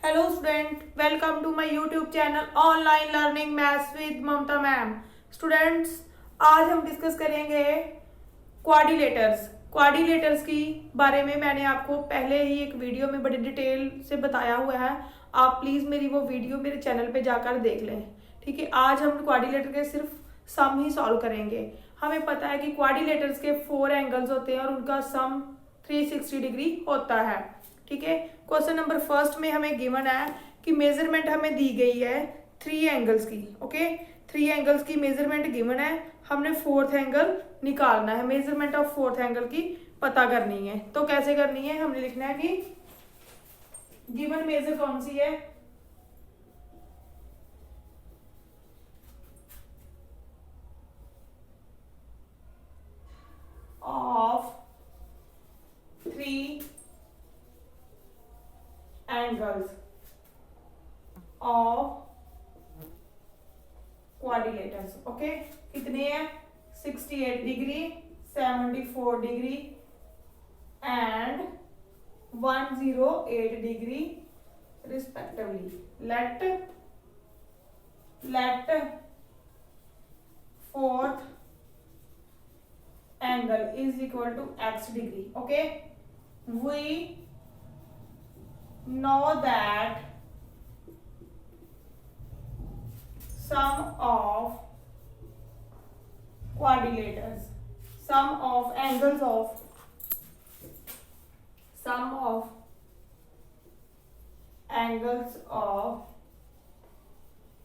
Hello student, welcome to my YouTube channel online learning maths with Mamta ma'am. Students, आज हम discuss करेंगे quadrilaterals की बारे में। मैंने आपको पहले ही एक वीडियो में बड़ी डिटेल से बताया हुआ है। आप प्लीज़ मेरी वो वीडियो मेरे चैनल पे जाकर देख लें। ठीक है, आज हम क्वाड्रिलेटर के सिर्फ सम ही सॉल्व करेंगे। हमें पता है कि क्वाड्रिलेटर्स के 4 एंगल्स होते हैं और उनका सम 360 डिग्री होता है। ठीक है, क्वेश्चन नंबर फर्स्ट में हमें गिवन है कि मेजरमेंट हमें दी गई है 3 एंगल्स की। ओके, 3 एंगल्स की मेजरमेंट गिवन है, हमने फोर्थ एंगल निकालना है। मेजरमेंट ऑफ फोर्थ एंगल की पता करनी है। तो कैसे करनी है, हमने लिखना है कि गिवन मेजर कौन सी है, of 3 angles of quadrilaterals. Okay, कितने हैं, 68 degree, 74 degree and 108 degree respectively. Let fourth angle is equal to x degree. Okay, we know that sum of quadrilaters, sum of angles of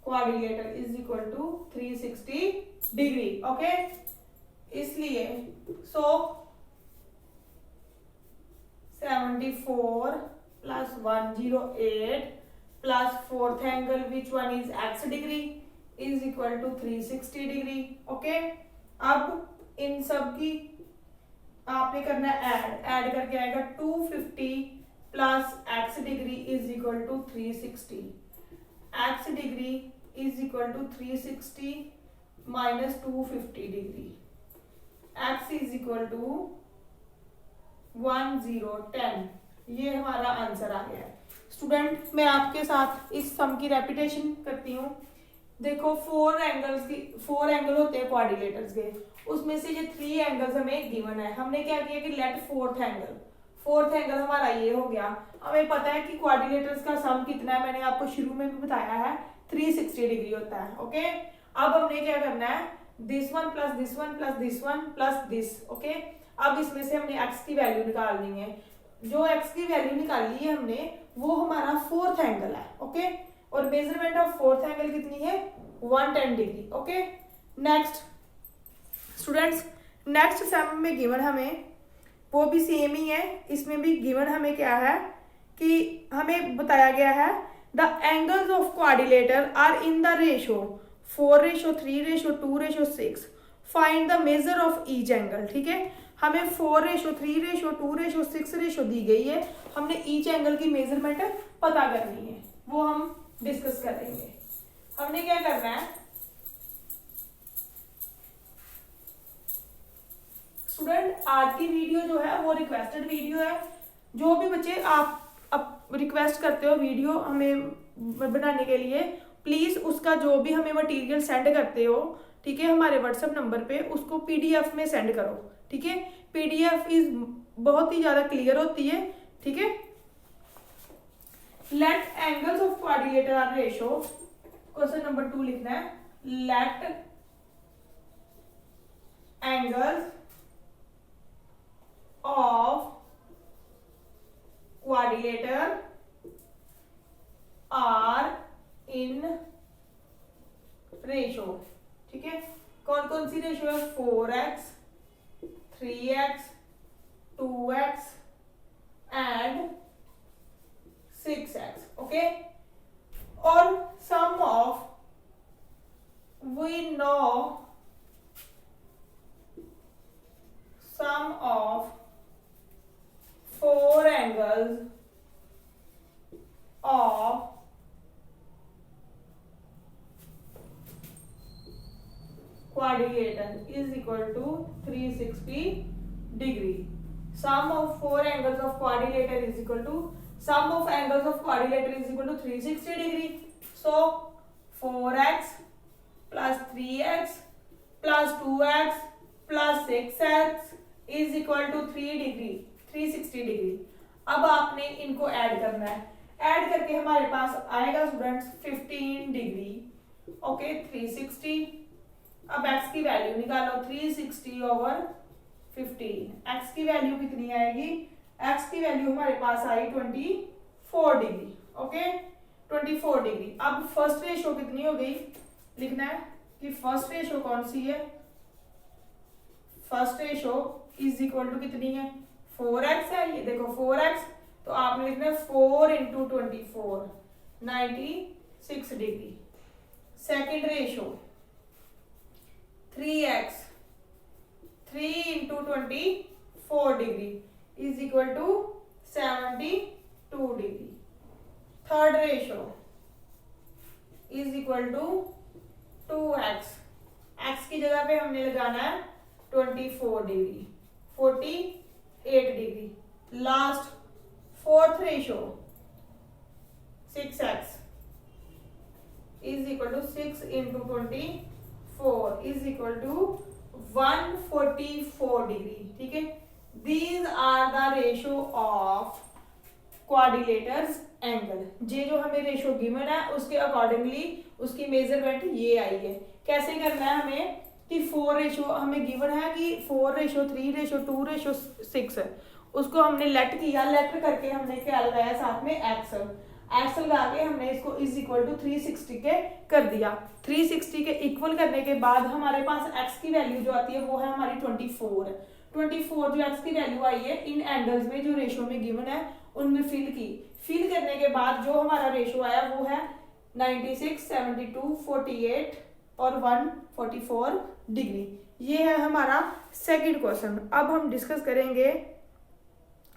quadrilater is equal to 360 degree. Okay, इसलिए सो 74 plus 108 plus fourth angle which one is x degree is equal to 360 degree. Okay, अब इन सब की आपने करना है add करके आएगा 250 plus x degree is equal to 360। x degree is equal to 360 minus 250 degree, x is equal to 1010। ये हमारा आंसर आ गया है। स्टूडेंट, मैं आपके साथ इस सम की रेपिटेशन करती हूँ। देखो, 4 एंगल होते हैं क्वाड्रिलेटर्स के, उसमें से ये 3 एंगल्स हमें गिवन है। हमने क्या किया कि लेट फोर्थ एंगल हमारा ये हो गया। हमें पता है कि क्वाड्रिलेटर्स का सम कितना है, मैंने आपको शुरू में भी बताया है, 360 डिग्री होता है। ओके, अब हमने क्या करना है, this one plus this one plus this one plus this. Okay, अब इसमें से हमने x की वैल्यू निकालनी है। जो x की वैल्यू निकाली है हमने, वो हमारा फोर्थ एंगल है। ओके, और मेजरमेंट ऑफ फोर्थ एंगल कितनी है, 110 degree. Okay, next students, next sum में गिवन हमें वो भी सेम ही है। इसमें भी गिवन हमें क्या है कि हमें बताया गया है the angles of quadrilateral are in the ratio 4:3:2:6। Find the measure of each angle. ठीक है, हमें 4:3:2:6 दी गई है, हमने ईच एंगल की मेजरमेंट पता करनी है, वो हम डिस्कस करेंगे। हमने क्या करना है स्टूडेंट, आज की वीडियो जो है वो रिक्वेस्टेड वीडियो है। जो भी बच्चे आप रिक्वेस्ट करते हो वीडियो हमें बनाने के लिए, प्लीज उसका जो भी हमें मटेरियल सेंड करते हो, ठीक है, हमारे व्हाट्सएप नंबर पे उसको पीडीएफ में सेंड करो। ठीक है, पीडीएफ इज बहुत ही ज्यादा क्लियर होती है। ठीक है, let angles of quadrilateral are ratio, question number 2 लिखना है, let angles of quadrilateral are in ratio. ठीक है, कौन कौन सी रेशो है, 4x 3x 2x and 6x। Okay, और sum of, we know sum of 4 angles of quadrilateral is equal to 360 degree. Sum of 4 angles of quadrilateral is equal to sum of angles of quadrilateral is equal to 360 degree. So 4x plus 3x plus 2x plus 6x is equal to 3 degree 360 degree. अब आपने इनको add करना है, add करके हमारे पास आएगा students 15 degree. Okay 360। अब x की वैल्यू निकालो, 360 ओवर 15। x की वैल्यू कितनी आएगी? x की वैल्यू हमारे पास आई 24 डिग्री। Okay 24 degree. अब फर्स्ट रेशो कितनी हो गई, लिखना है कि फर्स्ट रेशो कौन सी है। First ratio is equal to कितनी है? 4x है। ये देखो 4x, तो आपने लिखना है 4 into 24 96 degree. Second ratio 3x 3 into 24 degree is equal to 72 degree. Third ratio is equal to 2x, x की जगह पे हमने लगाना है 24 degree 48 degree. Last fourth ratio 6x is equal to 6 into 24 is equal to 144 degree. ठीक है, these are the ratio of quadrilaterals angle. ये जो हमें रेशो गिवन है उसके अकॉर्डिंगली उसकी मेजरमेंट ये आई है। कैसे करना है हमें कि 4 रेशो हमें गिवन है कि 4 रेशो 3 रेशो 2 रेशो 6 है, उसको हमने लेट किया, लेट करके हमने क्या लगाया साथ में एक्स लगा के हमने इसको इज इक्वल टू 360 के कर दिया। 360 के इक्वल करने के बाद हमारे पास एक्स की वैल्यू जो आती है वो है हमारी 24 जो एक्स की वैल्यू आई है इन एंगल्स में जो रेशो में गिवन है उनमें फिल करने के बाद जो हमारा रेशो आया वो है 96 72 48 और 144 डिग्री। ये है हमारा सेकंड क्वेश्चन। अब हम डिस्कस करेंगे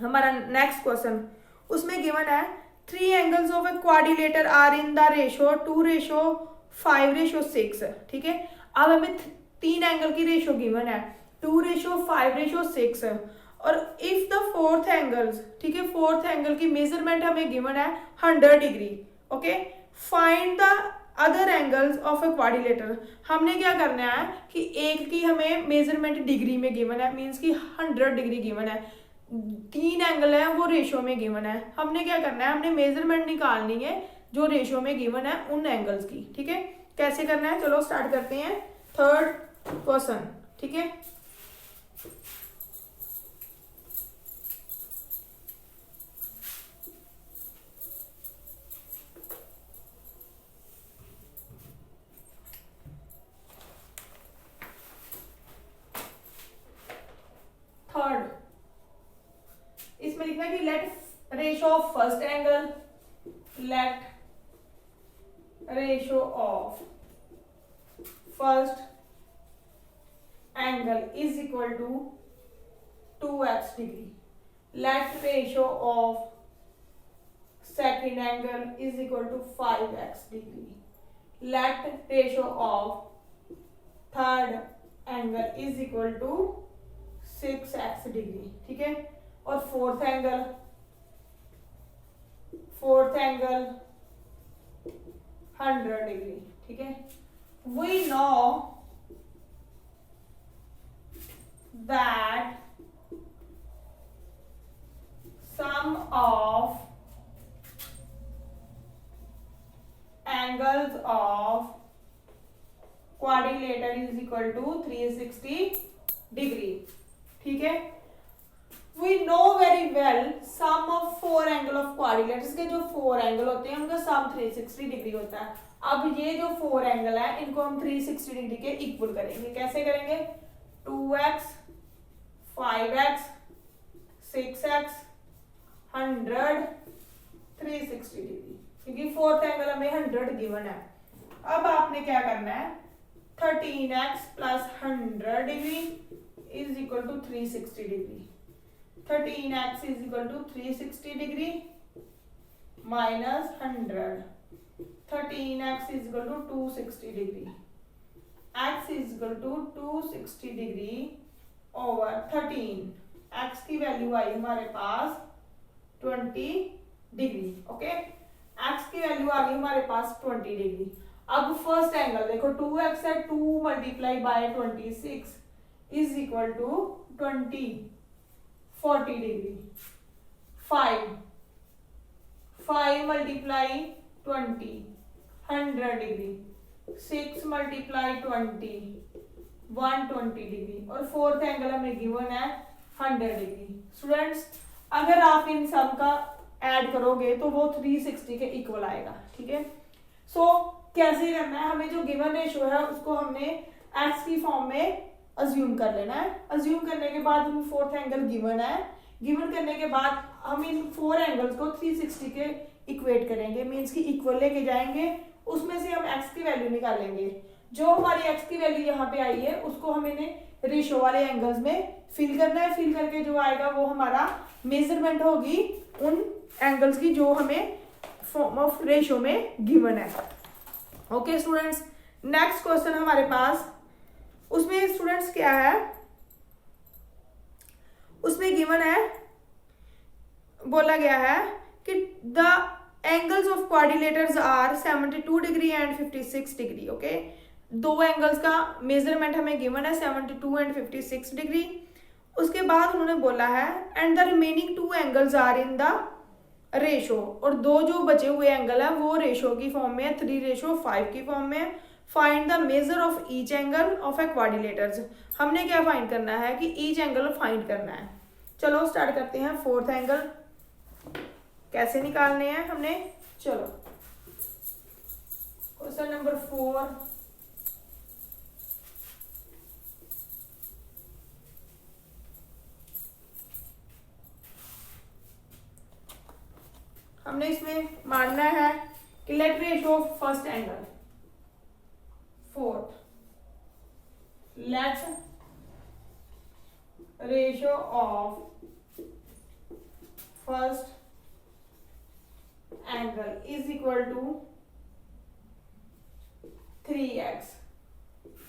हमारा नेक्स्ट क्वेश्चन। उसमें गिवन है 3 angles of a quadrilateral are in the ratio 2:5:6। ठीक है, अब हमें 3 एंगल की रेशो गिवन है 2:5:6 और इफ द फोर्थ एंगल्स, ठीक है, फोर्थ एंगल की मेजरमेंट हमें गिवन है 100 degree. Okay, find the other angles of a quadrilateral. हमने क्या करना है कि एक की हमें मेजरमेंट डिग्री में गिवन है, मींस की 100 डिग्री गिवन है, 3 एंगल है वो रेशो में गिवन है। हमने क्या करना है, हमने मेजरमेंट निकालनी है जो रेशो में गिवन है उन एंगल्स की। ठीक है, कैसे करना है, चलो स्टार्ट करते हैं थर्ड क्वेश्चन। ठीक है, थर्ड इसमें लिखना है कि let ratio of first angle, let ratio of first angle is equal to 2x degree, let ratio of second angle is equal to 5x degree, let ratio of third angle is equal to 6x degree. ठीक है, और fourth angle 100 degree. ठीक है, we know that sum of angles of quadrilateral is equal to 360 degree. ठीक है, we know very well sum of 4 angle of quadrilaterals के जो 4 angle होते हैं उनका सम 360 डिग्री होता है। अब ये जो 4 एंगल है इनको हम 360 डिग्री के इक्वल करेंगे। कैसे करेंगे, 2x 5x 6x 100 360 डिग्री, क्योंकि फोर्थ एंगल हमें 100 गिवन है। अब आपने क्या करना है, 13x plus 100 degree is equal to 360 degree, 13x is equal to 360 degree minus 100, 13x is equal to 260 degree, x is equal to 260 degree over 13। x की value आई हमारे पास 20 डिग्री। ओके, एक्स की वैल्यू आ गई हमारे पास 20 डिग्री। अब फर्स्ट एंगल देखो 2x है, 2 multiply by 26 is equal to 20 40 degree. 5 multiply 20 100 degree. 6 multiply 20 120 degree. और फोर्थ एंगल हमें गिवन है 100 डिग्री। स्टूडेंट्स अगर आप इन सब का ऐड करोगे तो वो 360 के इक्वल आएगा। ठीक है, सो कैसे करना है, हमें जो गिवन रेशियो है उसको हमने एक्स की फॉर्म में अज्यूम कर लेना है। अज्यूम करने के बाद हमें फोर्थ एंगल गिवन है। गिवन करने के बाद हम इन 4 एंगल्स को 360 के इक्वेट करेंगे, मीन्स की इक्वल लेके जाएंगे। उसमें से हम एक्स की वैल्यू निकालेंगे। जो हमारी एक्स की वैल्यू यहाँ पे आई है उसको हमें रेशियो वाले एंगल्स में फिल करना है। फिल करके जो आएगा वो हमारा मेजरमेंट होगी उन एंगल्स की जो हमें फॉर्म ऑफ रेशियो में गिवन है। ओके स्टूडेंट्स, नेक्स्ट क्वेश्चन हमारे पास, उसमें स्टूडेंट्स क्या है, उसमें गिवन है, बोला गया है कि the angles of quadrilaterals are 72 degree and 56 degree. Okay, दो एंगल्स का मेजरमेंट हमें गिवन है 72 एंड 56 डिग्री। उसके बाद उन्होंने बोला है and the remaining 2 angles are in the ratio, और दो जो बचे हुए एंगल है वो रेशो की फॉर्म में है, 3:5 की फॉर्म में है। Find the measure of each angle of a quadrilaterals. हमने क्या फाइंड करना है कि ईच एंगल फाइंड करना है। चलो स्टार्ट करते हैं। फोर्थ एंगल कैसे निकालने हैं हमने, चलो क्वेश्चन नंबर 4। हमने इसमें मानना है कि let ratio of first angle, fourth, let ratio of first angle is equal to 3x,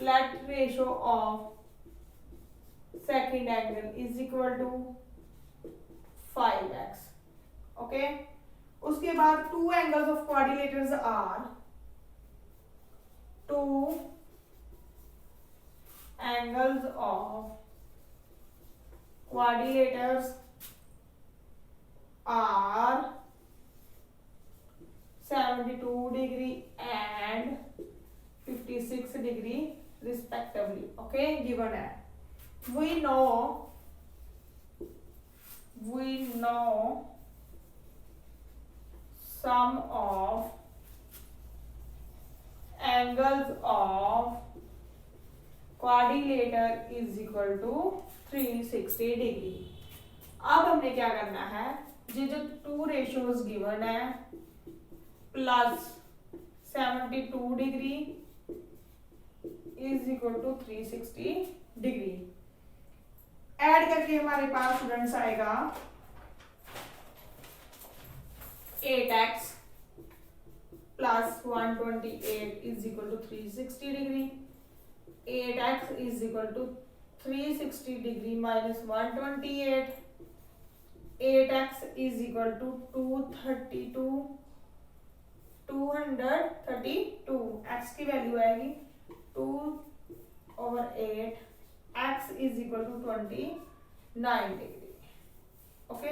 let ratio of second angle is equal to 5x। Okay, उसके बाद 2 angles of quadrilaterals are, 2 angles of quadrilaterals are 72 degree and 56 degree respectively. Okay, given है। we know sum of angles of quadrilateral is equal to 360 degree. अब हमने क्या करना है, ये जो 2 रेशियोज गिवन है plus 72 degree is equal to 360 degree, add करके हमारे पास स्टूडेंट्स आएगा 8x plus 128 is equal to 360 degree. 8x is equal to 360 degree minus 128, 8x is equal to 232 x की वैल्यू आएगी 2/8, x is equal to 29 degree. Okay,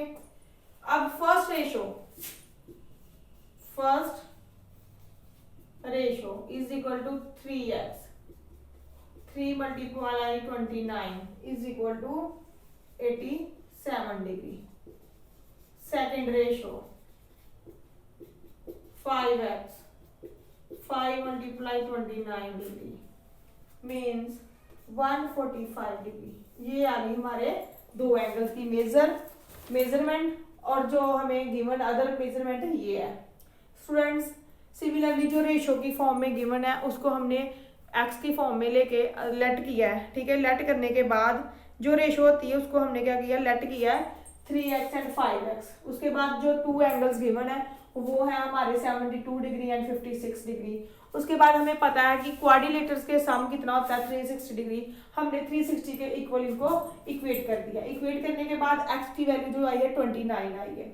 अब first ratio is equal to 3x, 3 multiply 29 is equal to 87 degree. Second ratio 5x, 5 multiply 29 degree means 145 degree. ये आ गई हमारे दो angles की measurement, और जो हमें गिवन अदर मेजरमेंट है ये है। स्टूडेंट्स सिमिलरली जो रेशो की फॉर्म में गिवन है उसको हमने एक्स की फॉर्म में लेके लेट किया है। ठीक है, लेट करने के बाद जो रेशो होती है उसको हमने क्या किया, लेट किया है 3x एंड 5x। उसके बाद जो 2 एंगल्स गिवन है वो है हमारे 72 डिग्री एंड 56 डिग्री। उसके बाद हमें पता है कि क्वाड्रिलेटर्स के सम कितना होता है 360 डिग्री। हमने 360 के इक्वल इनको इक्वेट कर दिया। इक्वेट करने के बाद x की वैल्यू जो आई है 29 आई है।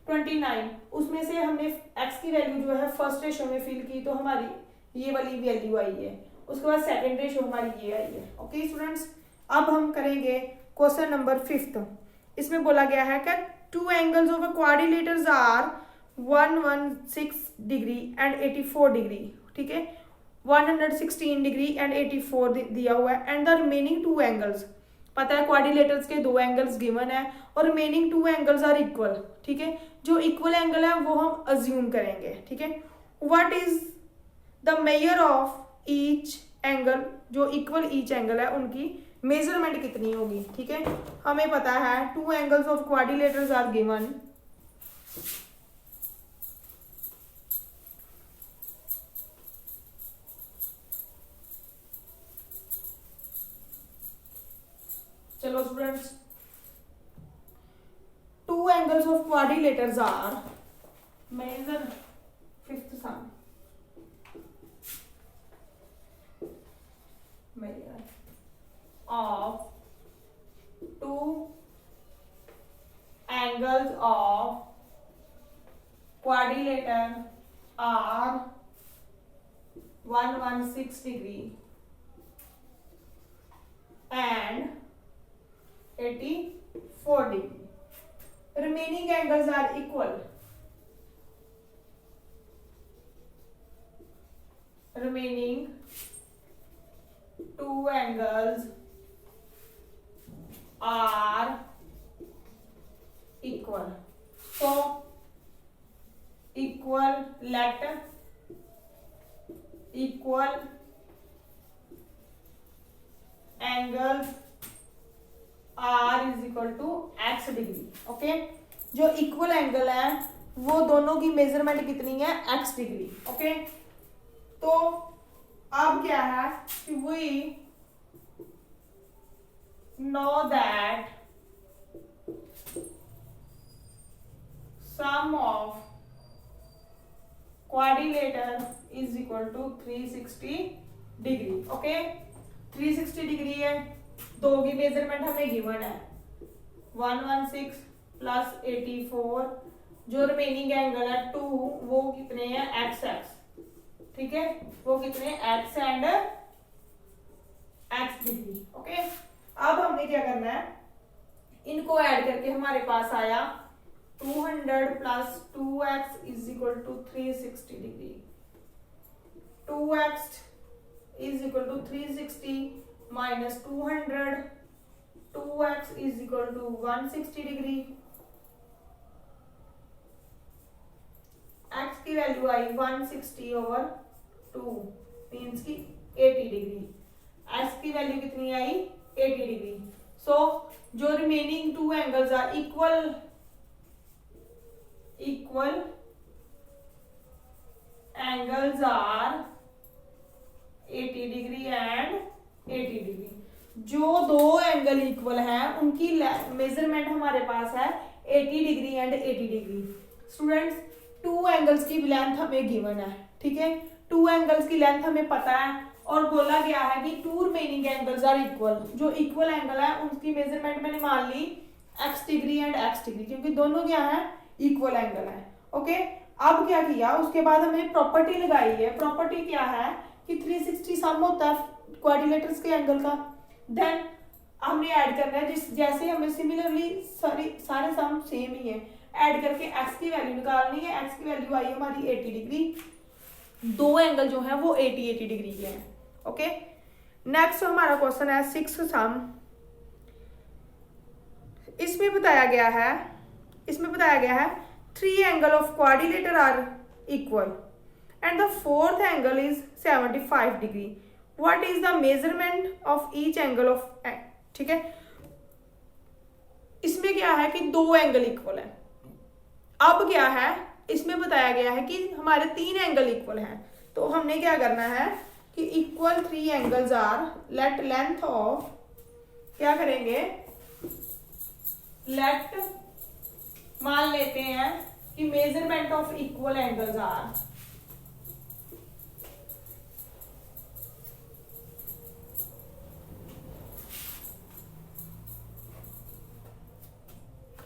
29, उसमें से हमने x की वैल्यू जो है फर्स्ट रेशो में फिल की तो हमारी ये वाली वैल्यू आई है। उसके बाद सेकंड रेशो हमारी ये आई है। ओके स्टूडेंट्स, अब हम करेंगे क्वेश्चन नंबर 5। इसमें बोला गया है कि two angles of a quadrilaterals are 116 degree and 84 degree, ठीक है, 116 डिग्री एंड 84 दिया हुआ है, and the remaining two angles, पता है क्वाड्रिलेटर्स के दो एंगल्स गिवन है और remaining two angles are equal, ठीक है, जो इक्वल एंगल है वो हम अज्यूम करेंगे, ठीक है। What is the measure of each angle, जो इक्वल ईच एंगल है उनकी मेजरमेंट कितनी होगी, ठीक है। हमें पता है two angles of quadrilaterals are given, चलो students, two angles of quadrilaterals are, measure fifth sum, measure of two angles of quadrilateral are 116 degree and 84 degree. Remaining angles are equal. Remaining two angles are equal. So equal, let equal angles R is equal to x degree. Okay, जो equal angle है वो दोनों की measurement कितनी है, x degree. Okay, तो अब क्या है कि we know that sum of quadrilateral is equal to 360 degree. Okay, 360 degree है, दो की मेजरमेंट हमें गिवन है 116 प्लस 84, जो रिमेनिंग एंगल है 2, वो कितने हैं, एक्स एक्स, ठीक है, वो कितने x and x degree. Okay, अब हमने क्या करना है, इनको ऐड करके हमारे पास आया 200 plus 2x is equal to 360 degree, 2x is equal to 360 minus 200, 2x is equal to 160 degree, x की वैल्यू आई 160 ओवर 2 मीन्स की 80 डिग्री, x की वैल्यू कितनी आई 80 डिग्री। सो जो remaining two angles are equal angles are 80 degree and 80 degree, जो दो angle equal है उनकी मेजरमेंट हमारे पास है 80 degree and 80 degree. Students, two angles की लेंथ हमें गिवन है, ठीक है, टू एंगल्स की लेंथ हमें पता है और बोला गया है कि two remaining angles are equal, जो इक्वल एंगल है उनकी मेजरमेंट मैंने मान ली x degree and x degree, क्योंकि दोनों क्या है, इक्वल एंगल है। ओके, अब क्या किया, उसके बाद हमने प्रॉपर्टी लगाई है। प्रॉपर्टी क्या है कि 360 सम होता है क्वाड्रिलेटर्स के एंगल का, देन हमने ऐड करना है, जिस जैसे हमें सिमिलरली सारे सम सेम ही है, ऐड करके x की वैल्यू निकालनी है। x की वैल्यू आई हमारी 80 डिग्री, दो एंगल जो है वो 80 डिग्री के हैं। ओके, नेक्स्ट हमारा क्वेश्चन है 6th सम। इसमें बताया गया है 3 angle of quadrilateral are equal and the fourth angle is 75 degree. What is the measurement of each angle of, ठीक है, इसमें क्या है कि दो एंगल इक्वल है। अब क्या है, इसमें बताया गया है कि हमारे 3 एंगल इक्वल हैं, तो हमने क्या करना है कि equal 3 angles are, let length of, क्या करेंगे, लेट मान लेते हैं कि measurement of equal angles are,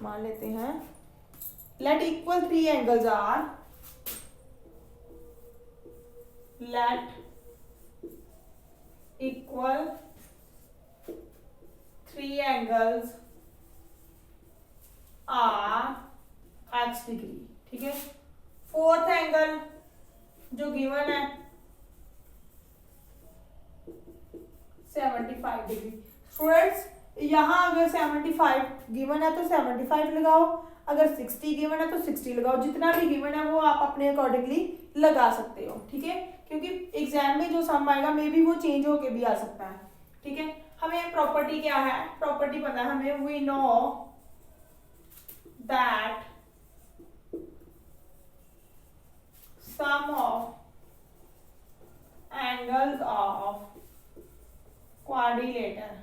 मान लेते हैं let equal three angles are, let equal three angles are x degree, ठीक है। फोर्थ एंगल जो गिवन है 75 डिग्री। स्टूडेंट्स यहाँ अगर 75 गिवन है तो 75 लगाओ, अगर 60 गिवन है तो 60 लगाओ, जितना भी गिवन है वो आप अपने अकॉर्डिंगली लगा सकते हो, ठीक है। क्योंकि एग्जाम में जो सम आएगा मे बी वो चेंज होके भी आ सकता है, ठीक है। हमें प्रॉपर्टी क्या है, प्रॉपर्टी पता है हमें, we know that sum of angles of quadrilateral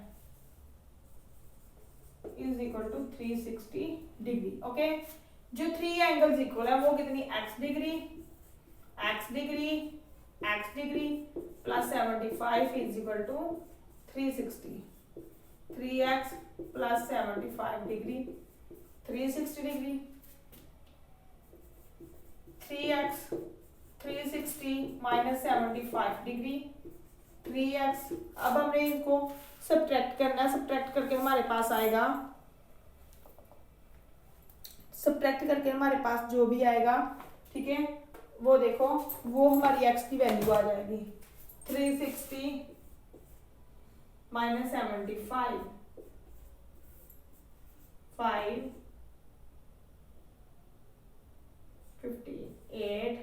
is equal to 360 degree, okay. जो थ्री एंगल्स इक्वल है वो कितनी, x degree, x degree, x degree plus 75 is equal to 360, 3x plus 75 degree 360 degree, 3x 360 minus 75 degree 3x। अब हमने इसको subtract करना है, subtract करके हमारे पास आएगा, सब्ट्रैक्ट करके हमारे पास जो भी आएगा, ठीक है, वो देखो वो हमारी x की वैल्यू आ जाएगी 360 minus 75 5 58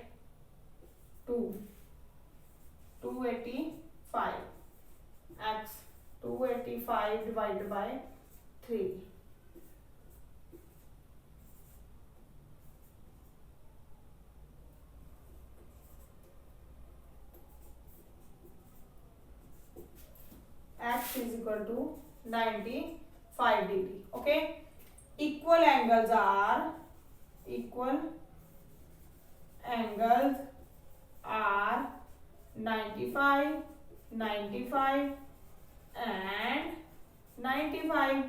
2 285 x 285 divided by 3, x is equal to 95 degree, okay। equal angles are 95 95 and 95,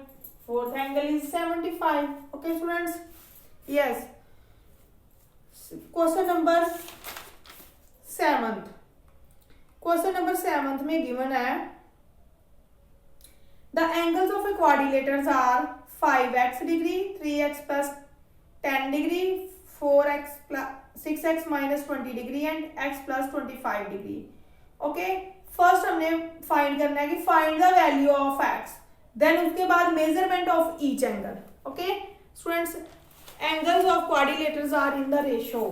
fourth angle is 75, okay students। yes, question number 7th, question number 7th में गिवन है the angles of a quadrilaters are 5x degree, 3x plus 10 degree, 4x plus 6x minus 20 degree and x plus 25 degree, okay. First हमने find करना है कि find the value of x, then उसके बाद measurement of each angle, okay students. Angles of quadrilaterals are in the ratio,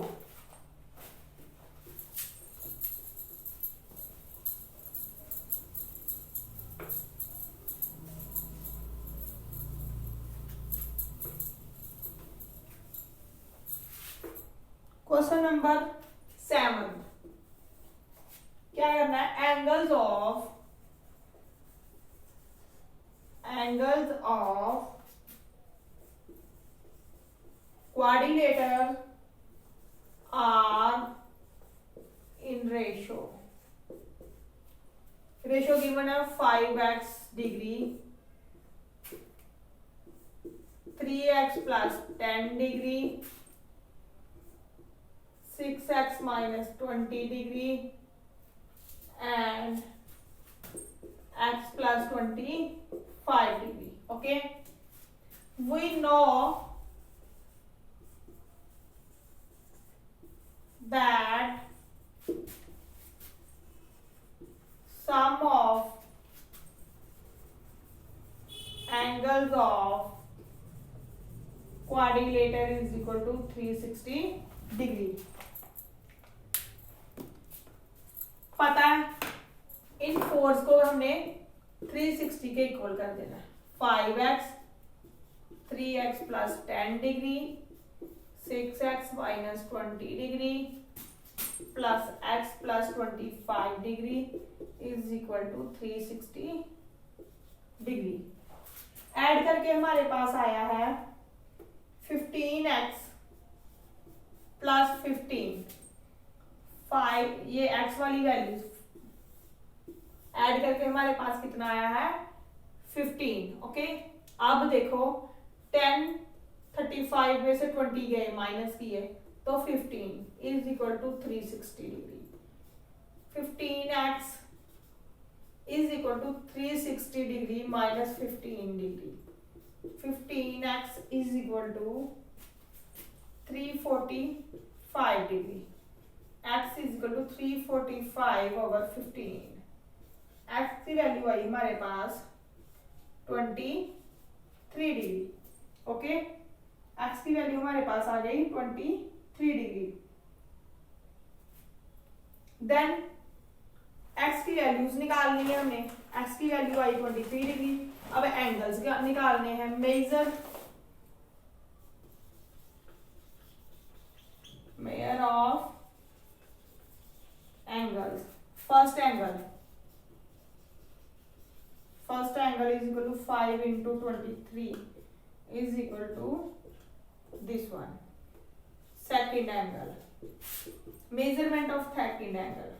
question number 7 क्या करना है, angles of quadrilateral are in ratio, ratio given है 5x degree, 3x plus 10 degree, 6x minus 20 degree and x plus 25 degree, okay। we know that sum of angles of quadrilateral is equal to 360 degree. पता है in force को हमने 360 के equal कर देना है, 5x 3x plus 10 degree 6x minus 20 degree plus x plus 25 degree is equal to 360 degree. Add करके हमारे पास आया है 15x प्लस 15 5, ये x वाली वैल्यू ऐड करके हमारे पास कितना आया है 15, ओके। अब देखो 10 35 में से 20 गए माइनस किए तो 15 is equal to 360 degree. 15x is equal to 360 degree minus 15 degree. 15x is equal to 345 degree. x is equal to 345 over 15। x की वैल्यू आई हमारे पास 23 डिग्री। ओके, x की वैल्यू हमारे पास आ गई 23 डिग्री। देन x की वैल्यूज निकालनी है हमने। x की वैल्यू आई 23 डिग्री। अब एंगल्स निकालने हैं। Measure of angles. First angle is equal to 5 into 23 is equal to this one. Second angle, measurement of second angle.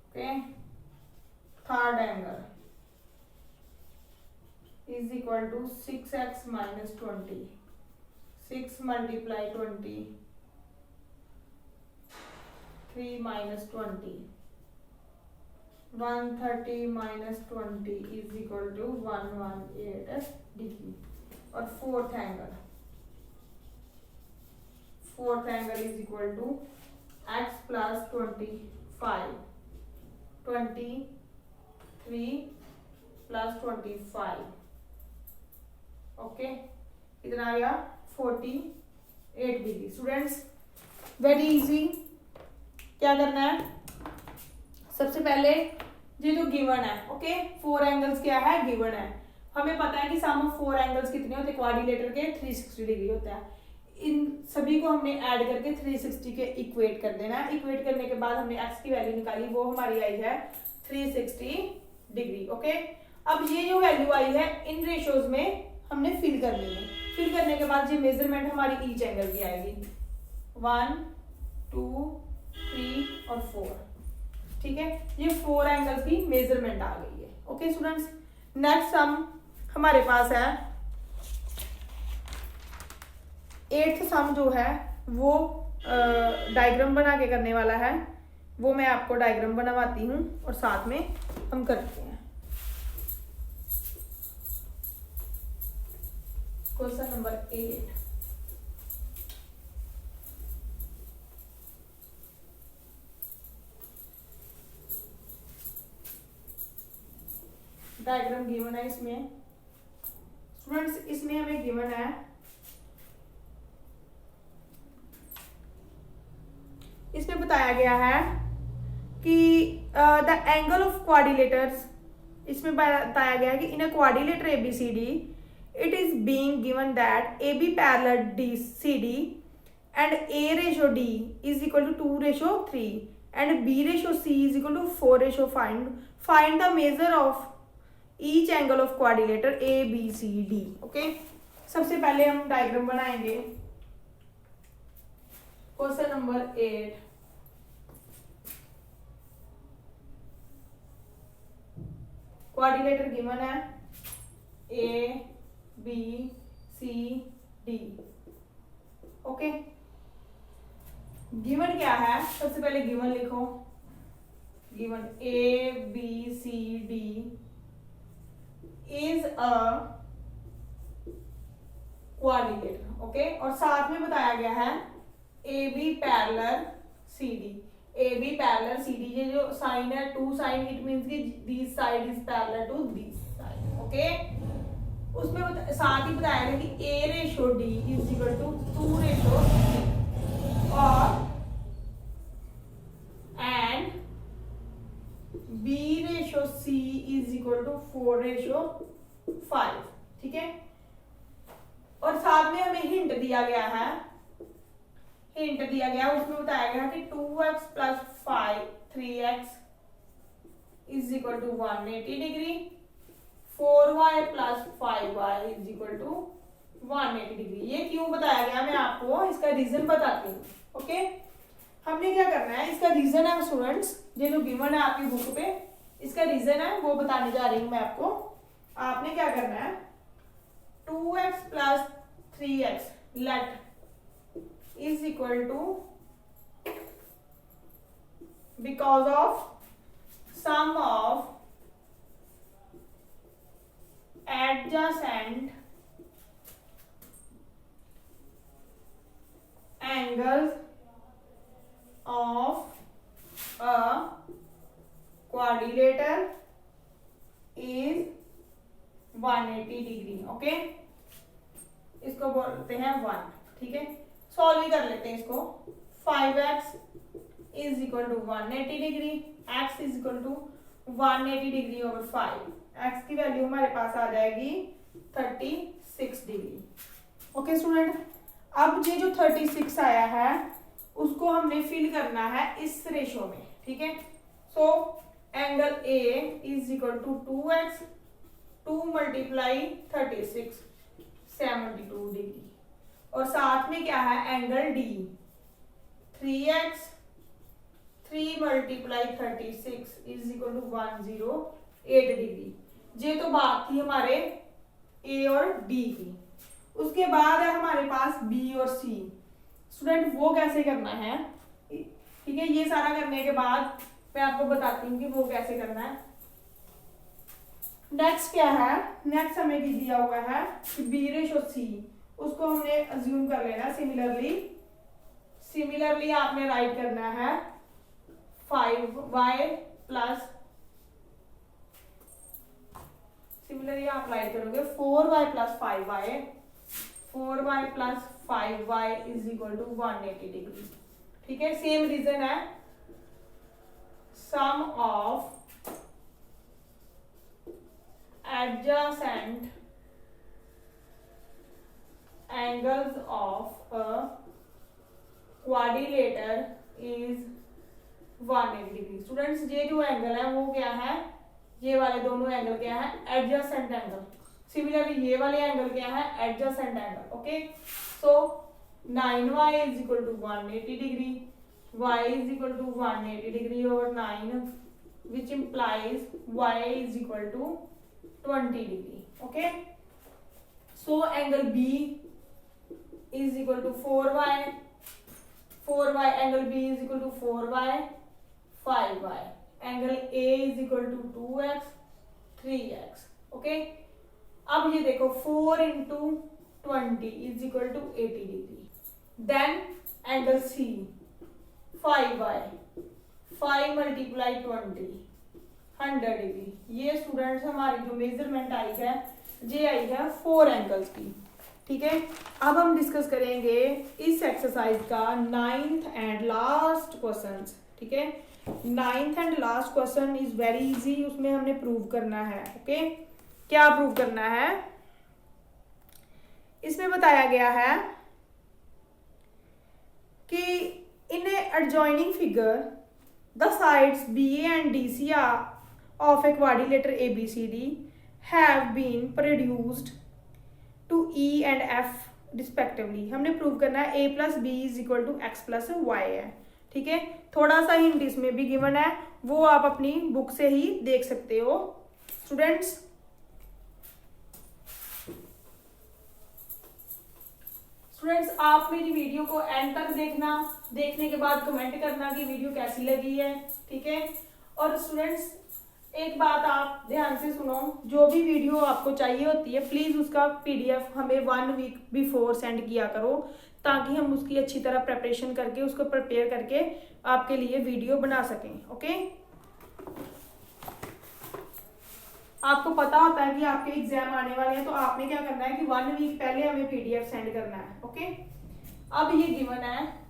Okay, third angle is equal to 6x minus 20. 6 multiply 20, 3 minus 20, 130 minus 20 is equal to 118 degree. और fourth angle is equal to x plus 25, 23 plus 25. Okay, कितना आ गया 48 degree. Students very easy. क्या करना है, सबसे पहले ये जो गिवन है, ओके, 4 एंगल्स क्या है, गिवन है। हमें पता है कि सम ऑफ 4 एंगल्स कितने होते हैं, क्वाड्रिलेटर के 360 डिग्री होता है। इन सभी को हमने ऐड करके 360 के इक्वेट कर देना है। इक्वेट करने के बाद हमने x की वैल्यू निकाली, वो हमारी आई है 360 डिग्री। ओके, अब ये जो वैल्यू आई है इन रेशियोज में हमने फिल कर ली है। फिल करने के बाद ये मेजरमेंट हमारी ईच एंगल की आएगी 1, 2, 3 और 4। ठीक है, ये 4 एंगल्स की मेजरमेंट आ गई है। ओके स्टूडेंट्स, नेक्स्ट सम हमारे पास है 8th सम जो है वो डायग्राम बना के करने वाला है। वो मैं आपको डायग्राम बनवाती हूँ और साथ में हम करते हैं। Question number 8। डायग्राम गिवन है इसमें। स्टूडेंट्स इसमें हमें गिवन है, इसमें बताया गया है कि द एंगल ऑफ क्वाड्रिलेटर्स, इसमें बताया गया है कि इन अ quadrilateral ABCD it is being given that AB parallel CD and A/D is equal to 2/3 and B/C is equal to 4/5. Find the measure of each angle of quadrilateral ABCD. Okay, सबसे पहले हम diagram बनाएंगे। Question number 8। Quadrilateral given है ABCD। Okay, given क्या है, सबसे पहले given लिखो। Given ABCD is a quadrilateral. Okay, और साथ में बताया गया है AB parallel CD। AB parallel CD, ये जो साइन है 2 साइन, इट मींस कि this side is parallel to this side. Okay, उसमें साथ ही बताया गया कि A/D इज इक्वल टू 2/3 और and B/C is equal to 4/5। ठीक है, और साथ में हमें हिंट दिया गया है, उसमें बताया गया कि 2x plus 3x is equal to 180 degree, 4y plus 5y is equal to 180 degree. ये क्यों बताया गया मैं आपको इसका रीजन बताती हूँ। ओके, हमने क्या करना है, इसका रीजन है स्टूडेंट्स, ये जो गिवन है आपकी बुक पे, इसका रीजन है वो बताने जा रही हूँ मैं आपको। आपने क्या करना है, 2x plus 3x let is equal to, because of sum of adjacent angles of a quadrilateral is 180 degree. Okay, इसको बोलते हैं 1। ठीक है, सॉल्व ही कर लेते हैं इसको। 5x is equal to 180 degree, x is equal to 180 degree over 5। x की वैल्यू हमारे पास आ जाएगी 36 डिग्री। ओके स्टूडेंट, अब ये जो 36 आया है उसको हमने फिल करना है इस रेशो में। ठीक है, so angle A is equal to 2x, 2 multiply 36, 72 degree. और साथ में क्या है, angle D 3x, 3 multiply 36 is equal to 108 degree. ये तो बात थी हमारे A और D की। उसके बाद है हमारे पास B और C। स्टूडेंट वो कैसे करना है, ठीक है, ये सारा करने के बाद मैं आपको बताती हूँ कि वो कैसे करना है। नेक्स्ट क्या है, नेक्स्ट हमें भी दिया हुआ है कि B रेशो C, उसको हमने अज्यूम कर लेना। सिमिलरली आपने राइट करना है 5y प्लस, सिमिलरली आप राइट करोगे 4y plus 5y, 4y plus 5y is equal to 180 degree. ठीक है, सेम रीजन है, sum of adjacent angles of a quadrilateral is 180 degree. Students ये जो एंगल है वो क्या है, ये वाले दोनों एंगल क्या है, एडजेसेंट एंगल। सिमिलरली ये वाले एंगल क्या है, adjacent angle. Okay, so 9y is equal to 180 degree, y is equal to 180 degree over 9, which implies y is equal to 20 degree. Okay, so angle B is equal to 4y, angle B is equal to 4y 5y, angle A is equal to 2x 3x। ओके, अब ये देखो 4 into 20 is equal to 80 degree. Then angle C 5y, 5 multiply 20 100 degree. ये students हमारी जो measurement आई है ये आई है 4 एंगल्स की। ठीक है, अब हम डिस्कस करेंगे इस एक्सरसाइज का 9th एंड लास्ट क्वेश्चन। ठीक है, 9th and last question is very easy, उसमें हमने प्रूव करना है। ओके, क्या प्रूव करना है, इसमें बताया गया है कि in adjoining figure the sides BA and DC of a quadrilateral ABCD have been produced to E and F respectively। हमने प्रूव करना है A plus B is equal to x plus y है। ठीक है, थोड़ा सा हिंट इसमें भी गिवन है, वो आप अपनी बुक से ही देख सकते हो। स्टूडेंट्स आप मेरी वीडियो को एंड तक देखना, देखने के बाद कमेंट करना कि वीडियो कैसी लगी है। ठीक है, और स्टूडेंट्स एक बात आप ध्यान से सुनो, जो भी वीडियो आपको चाहिए होती है प्लीज उसका PDF हमें 1 वीक बिफोर सेंड किया करो, ताकि हम उसकी अच्छी तरह प्रिपरेशन करके उसको प्रिपेयर करके आपके लिए वीडियो बना सकें। ओके, आपको पता होता है कि आपके एग्जाम आने वाले हैं, तो आपने क्या करना है कि 1 वीक पहले हमें PDF सेंड करना है। ओके, अब ये गिवन है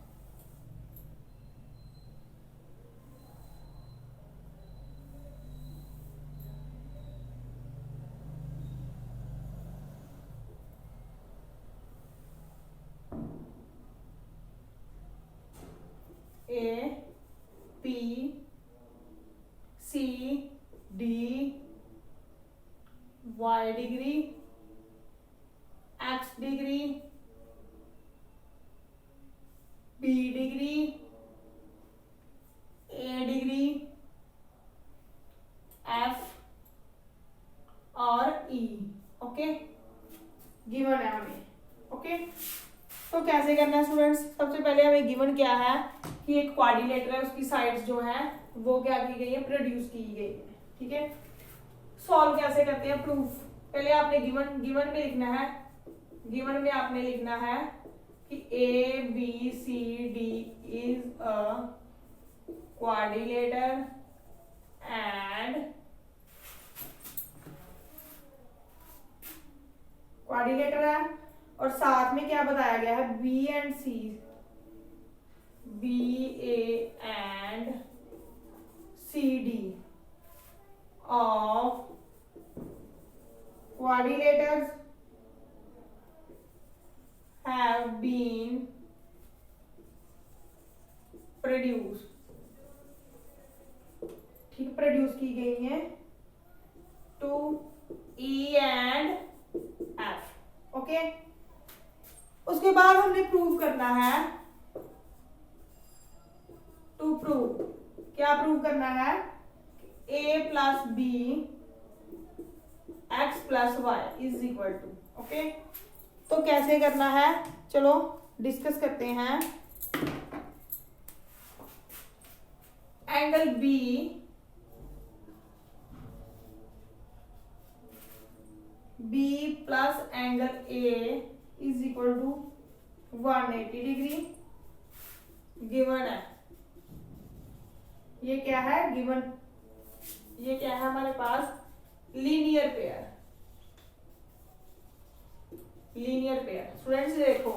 A P C D Y degree, X degree, B degree, A degree, F और ई। ओके, गिवन है हमें। ओके, तो कैसे करना है स्टूडेंट्स? सबसे पहले हमें गिवन क्या है कि एक क्वाड्रिलेटर है, उसकी साइड्स जो है वो क्या की गई है, प्रोड्यूस की गई है। ठीक है, सॉल्व कैसे करते हैं, प्रूफ। पहले आपने गिवन में लिखना है, गिवन में आपने लिखना है कि A B C D is a quadrilateral and quadrilateral है, और साथ में क्या बताया गया है, B and C, B A and C D of quadrilaters have been produced। ठीक, प्रोड्यूस की गई हैं to E and F. Okay, उसके बाद हमने प्रूव करना है, टू प्रूव, क्या प्रूव करना है, A plus B X plus Y is equal to. Okay, तो कैसे करना है, चलो डिस्कस करते हैं। Angle B plus angle A is equal to 180 degree given है। ये क्या है, गिवन, ये क्या है हमारे पास, linear pair. Linear pair students देखो,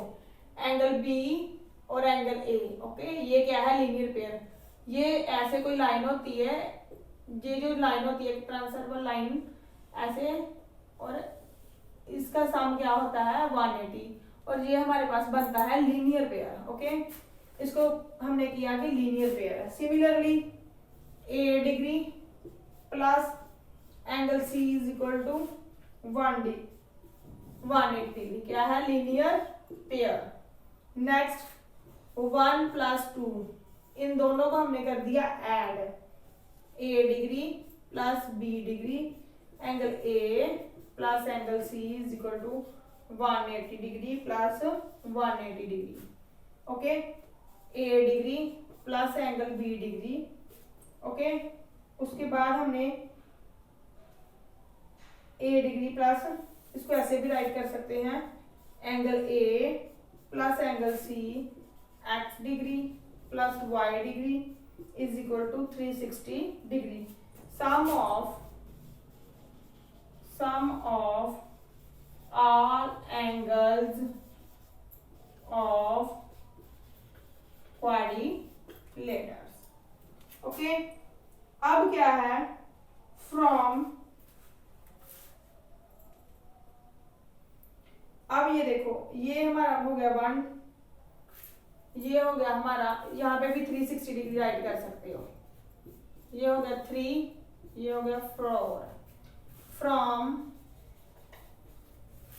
एंगल बी और एंगल ए। ओके, ये क्या है, लीनियर पेयर। ये ऐसे कोई लाइन होती है, ये जो लाइन होती है ट्रांसफॉर्मर लाइन ऐसे, और इसका सम क्या होता है 180, और ये हमारे पास बनता है लीनियर पेयर। ओके, इसको हमने किया कि लीनियर पेयर है। Similarly A degree plus angle C is equal to 180 degree, क्या है, लीनियर पेयर। नेक्स्ट 1 प्लस 2, इन दोनों को हमने कर दिया add, A degree plus B degree, angle A plus angle C is equal to 180 degree plus 180 degree. Okay, A degree plus angle B degree. Okay, उसके बाद हमने ए डिग्री प्लस, इसको ऐसे भी राइट कर सकते हैं, angle A plus angle C x degree plus y degree is equal to 360 degree. Sum of all angles of quadrilaters। Okay, अब क्या है, फ्रॉम, अब ये देखो, ये हमारा हो गया 1, ये हो गया हमारा, यहाँ पे भी 360 डिग्री राइट कर सकते हो, ये हो गया 3, ये हो गया 4, from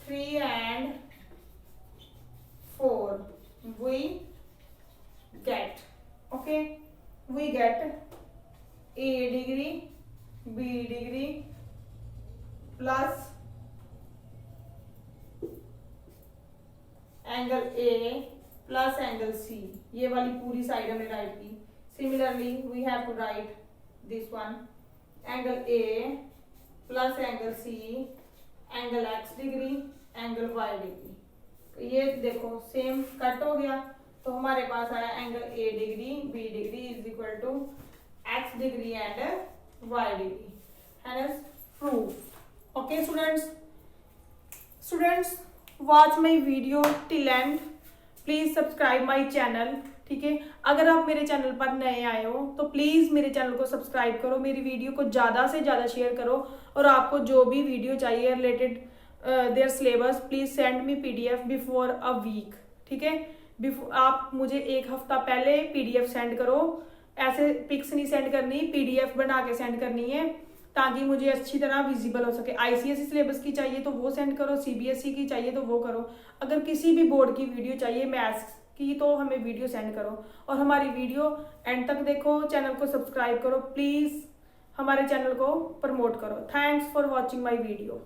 3 and 4 we get, okay, we get A degree, B degree plus angle A plus angle C, ये वाली पूरी साइड हमने राइट की। Similarly we have to write this one, angle A plus angle C, angle X degree, angle Y degree. तो ये देखो same cut हो गया, तो हमारे पास आया angle A degree, B degree is equal to X degree and Y degree, hence proof. Okay students watch my video till end, please subscribe my channel. ठीक है, अगर आप मेरे चैनल पर नए आए हो तो प्लीज़ मेरे चैनल को सब्सक्राइब करो, मेरी वीडियो को ज़्यादा से ज़्यादा शेयर करो, और आपको जो भी वीडियो चाहिए related their syllabus please send me PDF before a week. ठीक है, आप मुझे एक हफ्ता पहले PDF सेंड करो, ऐसे पिक्स नहीं सेंड करनी, PDF बना के सेंड करनी है, ताकि मुझे अच्छी तरह विजिबल हो सके। ICSE सिलेबस की चाहिए तो वो सेंड करो, CBSE की चाहिए तो वो करो। अगर किसी भी बोर्ड की वीडियो चाहिए मैथ्स की तो हमें वीडियो सेंड करो, और हमारी वीडियो एंड तक देखो, चैनल को सब्सक्राइब करो प्लीज़, हमारे चैनल को प्रमोट करो। Thanks for watching my video.